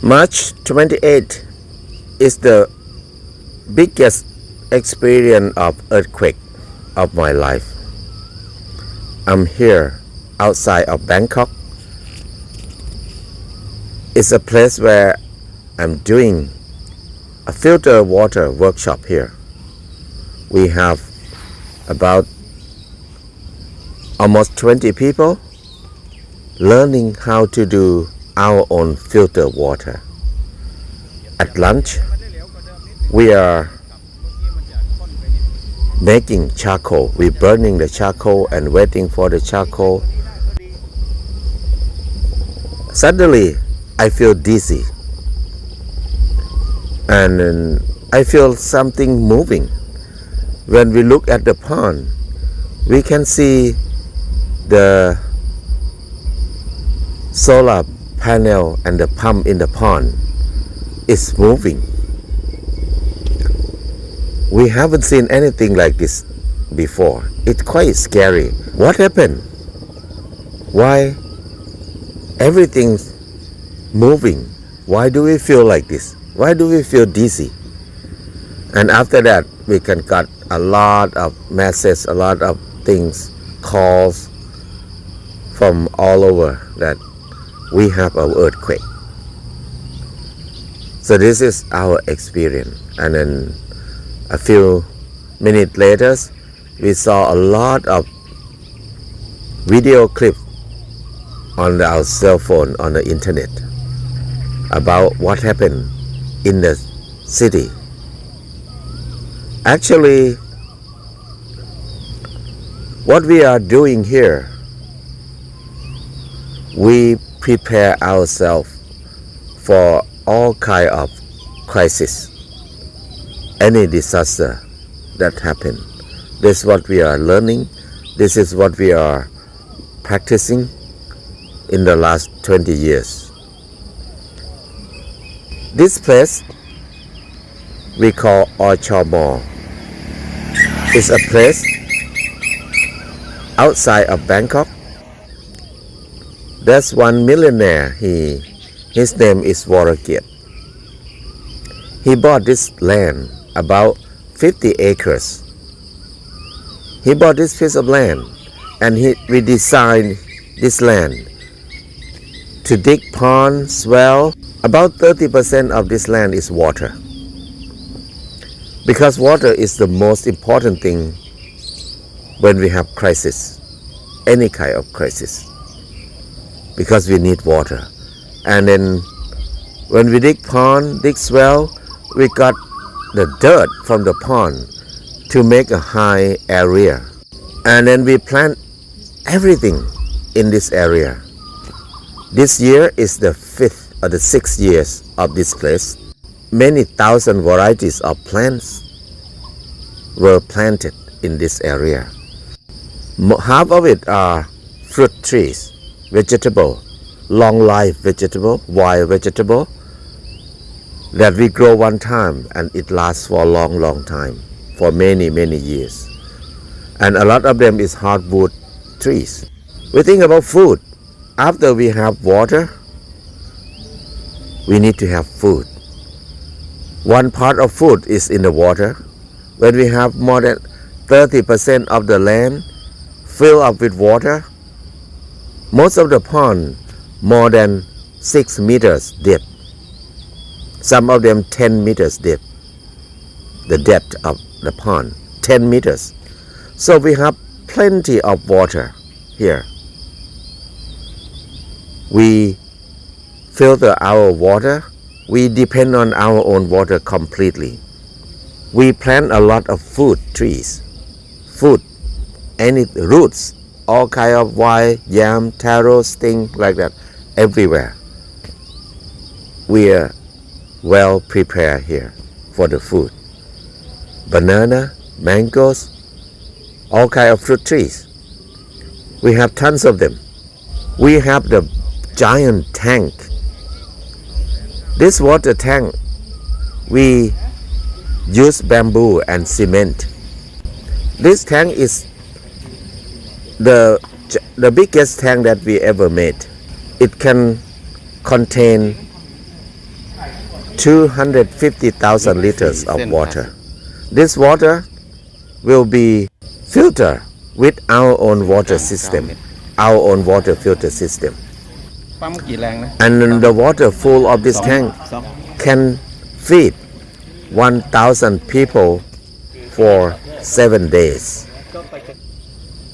March 28 is the biggest experience of earthquake of my life. I'm here outside of Bangkok. It's a place where I'm doing a filter water workshop here. We have about almost 20 people learning how to do our own filter water. At lunch, we are making charcoal. We're burning the charcoal and waiting for the charcoal. Suddenly, I feel dizzy and I feel something moving. When we look at the pond, we can see the solar panel and the pump in the pond is moving. We haven't seen anything like this before. It's quite scary. What happened? Why everything's moving? Why do we feel like this? Why do we feel dizzy? And after that, we can got a lot of messages, a lot of things, calls from all over that we have an earthquake. So this is our experience. And then a few minutes later, we saw a lot of video clips on our cell phone, on the internet, about what happened in the city. Actually, what we are doing here, we prepare ourselves for all kind of crisis, any disaster that happen. This is what we are learning. This is what we are practicing in the last 20 years. This place we call Orchard Mall. It's a place outside of Bangkok. There's one millionaire. His name is Warakiat. He bought this land, about 50 acres. He bought this piece of land and he redesigned this land to dig ponds, well. About 30% of this land is water. Because water is the most important thing when we have crisis, any kind of crisis. Because we need water. And then when we dig pond, dig well, we got the dirt from the pond to make a high area. And then we plant everything in this area. This year is the 5th or the 6th years of this place. Many thousand varieties of plants were planted in this area. Half of it are fruit trees, vegetable, long life vegetable, wild vegetable that we grow one time and it lasts for a long time, for many years. And a lot of them is hardwood trees. We think about food. After we have water, we need to have food. One part of food is in the water. When we have more than 30% of the land filled up with water, most of the pond more than 6 meters deep. Some of them 10 meters deep. The depth of the pond, 10 meters. So we have plenty of water here. We filter our water. We depend on our own water completely. We plant a lot of food trees, any roots, all kind of wild yam, taros, things like that, everywhere. We are well prepared here for the food. Banana, mangoes, all kind of fruit trees. We have tons of them. We have the giant tank. This water tank, we use bamboo and cement. This tank is the biggest tank that we ever made. It can contain 250,000 liters of water. This water will be filtered with our own water system, our own water filter system. ปั๊มกี่แรงนะ And the water full of this tank can feed 1,000 people for 7 days.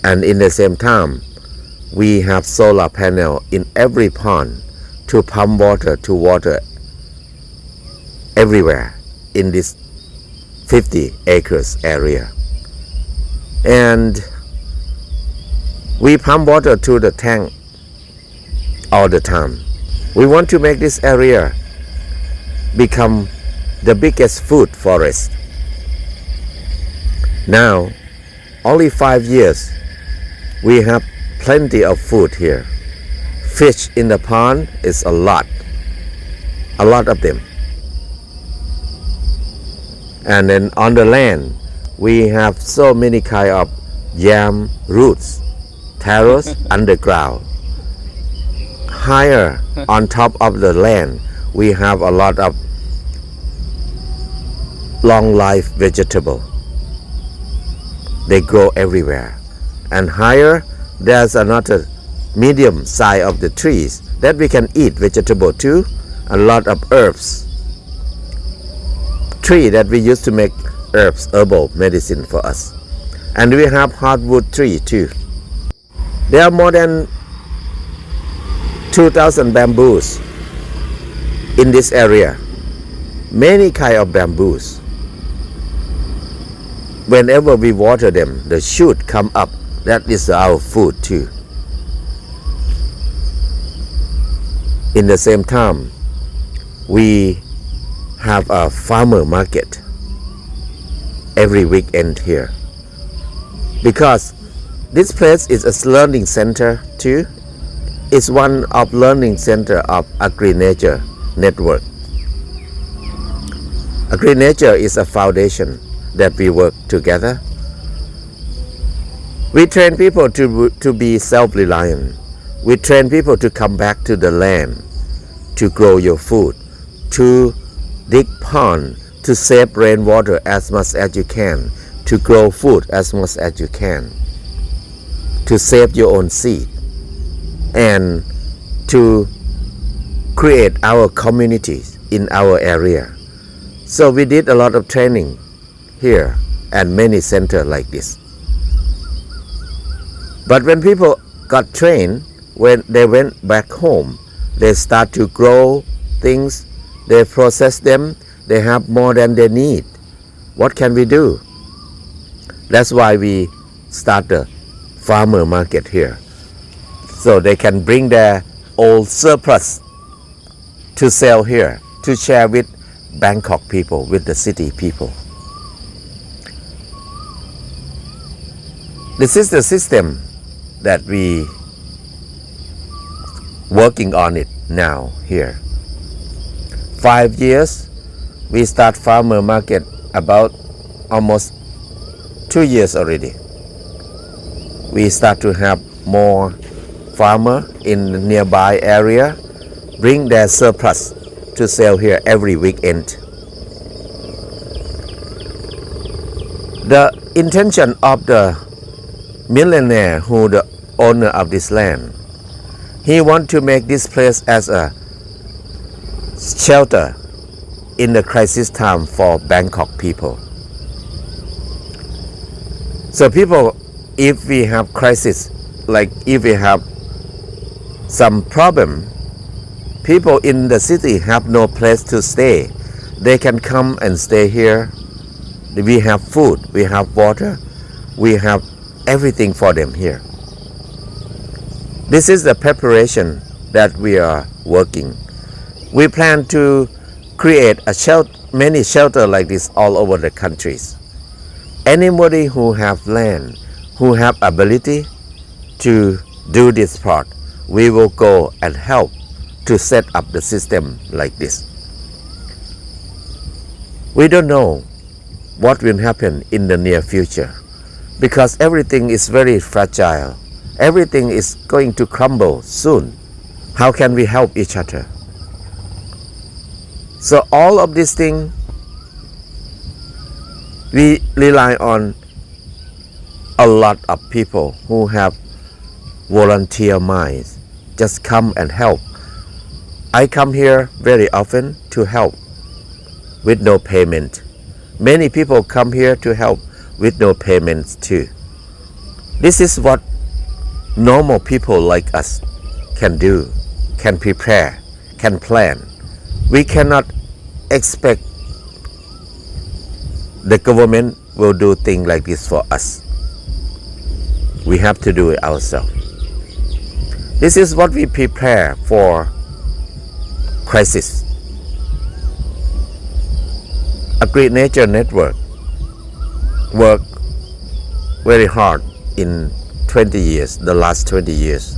And in the same time, we have solar panel in every pond to pump water to water everywhere in this 50 acres area. And we pump water to the tank all the time. We want to make this area become the biggest food forest. Now, only 5 years, we have plenty of food here. Fish in the pond is a lot of them. And then on the land, we have so many kind of yam roots, taros underground. Higher on top of the land, we have a lot of long life vegetable. They grow everywhere. And higher, there's another medium size of the trees that we can eat vegetable too. A lot of herbs. Tree that we use to make herbs, herbal medicine for us. And we have hardwood tree too. There are more than 2,000 bamboos in this area. Many kind of bamboos. Whenever we water them, the shoot come up. That is our food too. In the same time, we have a farmer market every weekend here. Because this place is a learning center too. It's one of learning center of AgriNature network. AgriNature is a foundation that we work together. We train people to be self-reliant. We train people to come back to the land, to grow your food, to dig pond, to save rainwater as much as you can, to grow food as much as you can, to save your own seed, and to create our communities in our area. So we did a lot of training here and many centers like this. But when people got trained, when they went back home, they start to grow things, they process them, they have more than they need. What can we do? That's why we start the farmer market here. So they can bring their old surplus to sell here, to share with Bangkok people, with the city people. This is the system that we working on it now here. 5 years, we start farmer market about almost 2 years already. We start to have more farmer in the nearby area bring their surplus to sell here every weekend. The intention of the millionaire who the owner of this land, he want to make this place as a shelter in the crisis time for Bangkok people. So people, if we have crisis, like if we have some problem, people in the city have no place to stay. They can come and stay here. We have food, we have water, we have everything for them here. This is the preparation that we are working. We plan to create many shelters like this all over the countries. Anybody who have land, who have ability to do this part, we will go and help to set up the system like this. We don't know what will happen in the near future because everything is very fragile. Everything is going to crumble soon. How can we help each other? So all of these things we rely on a lot of people who have volunteer minds. Just come and help. I come here very often to help with no payment. Many people come here to help with no payments too. This is what normal people like us can do, can prepare, can plan. We cannot expect the government will do things like this for us. We have to do it ourselves. This is what we prepare for crisis. Agri Nature Network worked very hard in 20 years, the last 20 years,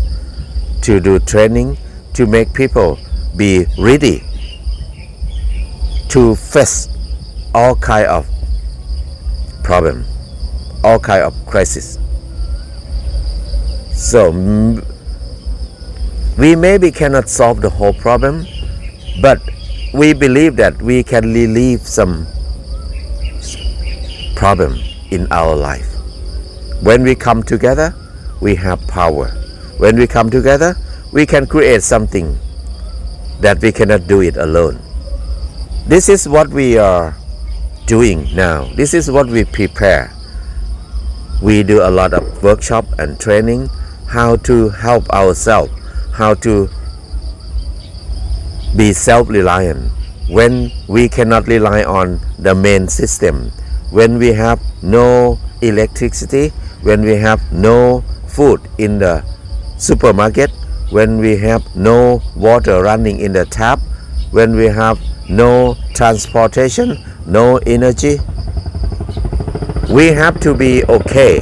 to do training, to make people be ready to face all kind of problem, all kind of crisis. So we maybe cannot solve the whole problem, but we believe that we can relieve some problem in our life. When we come together, we have power. When we come together, we can create something that we cannot do it alone. This is what we are doing now. This is what we prepare. We do a lot of workshop and training, how to help ourselves, how to be self-reliant when we cannot rely on the main system, when we have no electricity, when we have no food in the supermarket, when we have no water running in the tap, when we have no transportation, no energy. We have to be okay.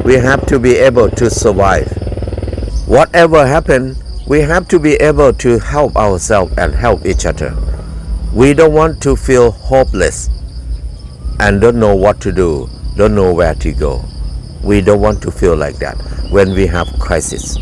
We have to be able to survive. Whatever happens, we have to be able to help ourselves and help each other. We don't want to feel hopeless and don't know what to do, don't know where to go. We don't want to feel like that when we have crisis.